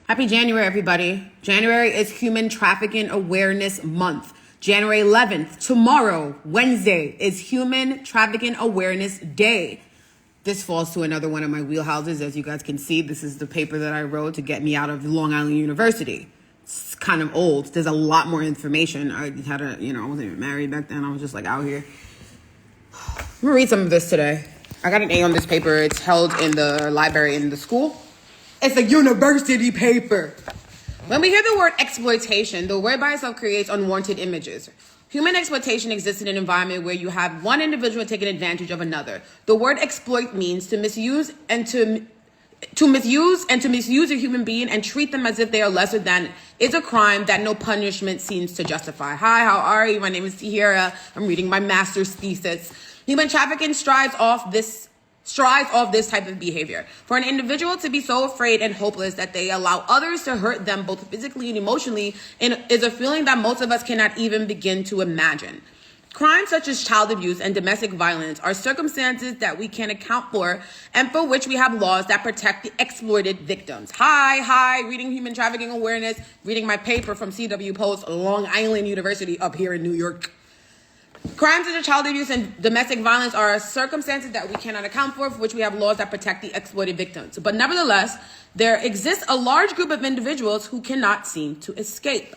Happy January, everybody. January is Human Trafficking Awareness Month. January 11th, tomorrow, Wednesday, is Human Trafficking Awareness Day. This falls to another one of my wheelhouses. As you guys can see, this is the paper that I wrote to get me out of Long Island University. It's kind of old. There's a lot more information. I wasn't even married back then. I was just like out here. I'm gonna read some of this today. I got an A on this paper. It's held in the library in the school. It's a university paper. When we hear the word exploitation, the word by itself creates unwanted images. Human exploitation exists in an environment where you have one individual taking advantage of another. The word exploit means to misuse a human being and treat them as if they are lesser than is a crime that no punishment seems to justify. Hi, how are you? My name is Tahyira. I'm reading my master's thesis. Human trafficking strives off this type of behavior. For an individual to be so afraid and hopeless that they allow others to hurt them both physically and emotionally is a feeling that most of us cannot even begin to imagine. Crimes such as child abuse and domestic violence are circumstances that we can't account for and for which we have laws that protect the exploited victims. Hi, reading Human Trafficking Awareness, reading my paper from CW Post, Long Island University up here in New York. Crimes such as child abuse and domestic violence are circumstances that we cannot account for which we have laws that protect the exploited victims. But nevertheless, there exists a large group of individuals who cannot seem to escape.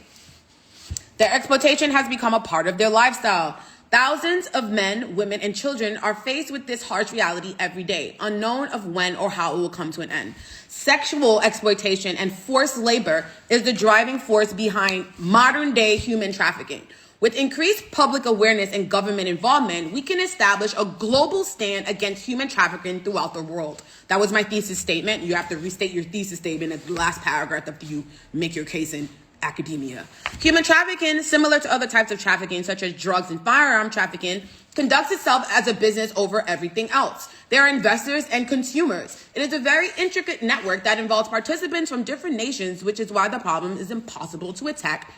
Their exploitation has become a part of their lifestyle. Thousands of men, women, and children are faced with this harsh reality every day, unknown of when or how it will come to an end. Sexual exploitation and forced labor is the driving force behind modern-day human trafficking. With increased public awareness and government involvement, we can establish a global stand against human trafficking throughout the world. That was my thesis statement. You have to restate your thesis statement at the last paragraph after you make your case in academia. Human trafficking, similar to other types of trafficking, such as drugs and firearm trafficking, conducts itself as a business over everything else. There are investors and consumers. It is a very intricate network that involves participants from different nations, which is why the problem is impossible to attack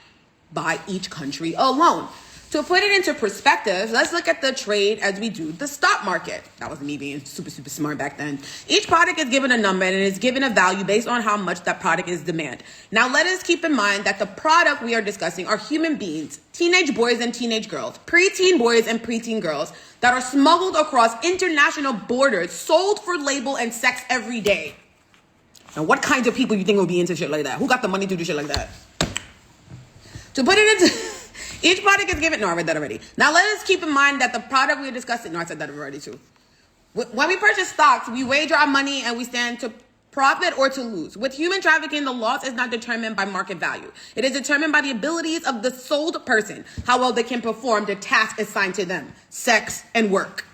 by each country alone. To put it into perspective, let's look at the trade as we do the stock market. That was me being super smart back then. Each product is given a number and it is given a value based on how much that product is demanded. Now let us keep in mind that the product we are discussing are human beings, teenage boys and teenage girls, preteen boys and preteen girls that are smuggled across international borders, sold for label and sex every day. And what kinds of people you think will be into shit like that? Who got the money to do shit like that? To put it into, each product is given, no, I read that already. Now let us keep in mind that the product we're discussing, no, I said that already too. When we purchase stocks, we wager our money and we stand to profit or to lose. With human trafficking, the loss is not determined by market value. It is determined by the abilities of the sold person, how well they can perform the task assigned to them, sex and work.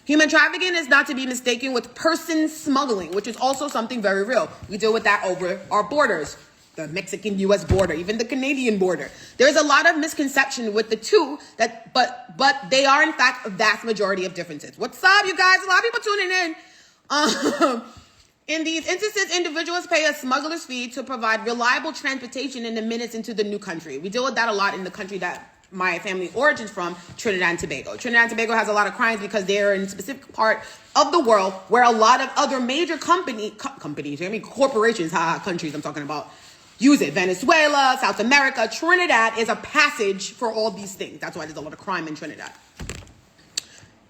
Human trafficking is not to be mistaken with person smuggling, which is also something very real. We deal with that over our borders. The Mexican-U.S. border, even the Canadian border. There's a lot of misconception with the two, but they are in fact a vast majority of differences. What's up, you guys? A lot of people tuning in. In these instances, individuals pay a smuggler's fee to provide reliable transportation in the minutes into the new country. We deal with that a lot in the country that my family origins from, Trinidad and Tobago. Trinidad and Tobago has a lot of crimes because they're in a specific part of the world where a lot of other major corporations, countries I'm talking about, use it. Venezuela, South America, Trinidad is a passage for all these things. That's why there's a lot of crime in Trinidad.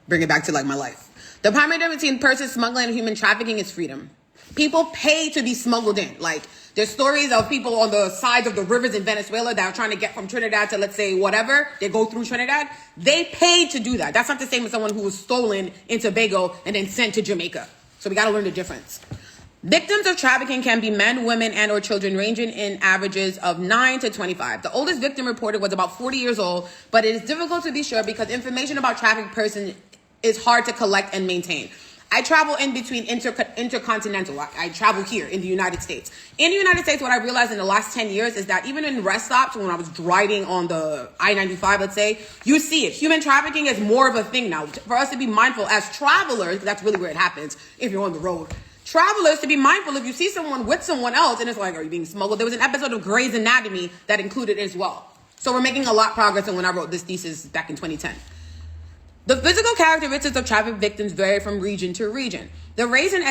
Bring it back to like my life. The primary difference between person smuggling and human trafficking is freedom. People pay to be smuggled in. Like there's stories of people on the sides of the rivers in Venezuela that are trying to get from Trinidad to, let's say, whatever. They go through Trinidad. They paid to do that. That's not the same as someone who was stolen in Tobago and then sent to Jamaica. So we got to learn the difference. Victims of trafficking can be men, women, and or children ranging in averages of 9 to 25. The oldest victim reported was about 40 years old, but it is difficult to be sure because information about trafficked persons is hard to collect and maintain. I travel in between intercontinental. I travel here in the United States. In the United States, what I realized in the last 10 years is that even in rest stops, when I was driving on the I-95, let's say, you see it. Human trafficking is more of a thing now. For us to be mindful as travelers, that's really where it happens if you're on the road. Travelers to be mindful if you see someone with someone else and it's like, are you being smuggled? There was an episode of Grey's Anatomy that included it as well. So we're making a lot of progress when I wrote this thesis back in 2010. The physical characteristics of trafficked victims vary from region to region. The race and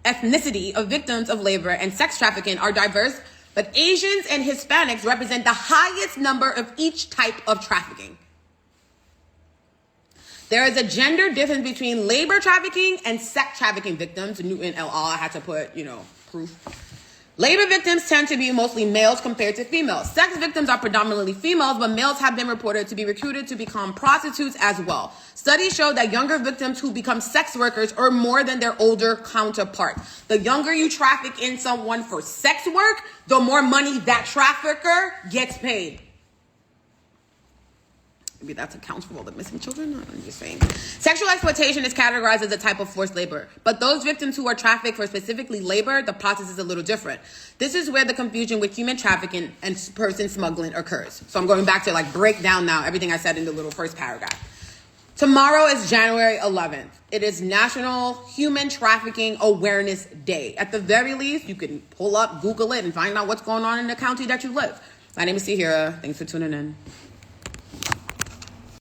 ethnicity of victims of labor and sex trafficking are diverse But Asians and Hispanics represent the highest number of each type of trafficking. There is a gender difference between labor trafficking and sex trafficking victims. Newton et al. I had to put, proof. Labor victims tend to be mostly males compared to females. Sex victims are predominantly females, but males have been reported to be recruited to become prostitutes as well. Studies show that younger victims who become sex workers earn more than their older counterparts. The younger you traffic in someone for sex work, the more money that trafficker gets paid. Maybe that accounts for all the missing children. I'm just saying. Sexual exploitation is categorized as a type of forced labor. But those victims who are trafficked for specifically labor, the process is a little different. This is where the confusion with human trafficking and person smuggling occurs. So I'm going back to break down now everything I said in the little first paragraph. Tomorrow is January 11th. It is National Human Trafficking Awareness Day. At the very least, you can pull up, Google it, and find out what's going on in the county that you live. My name is Tahyira. Thanks for tuning in.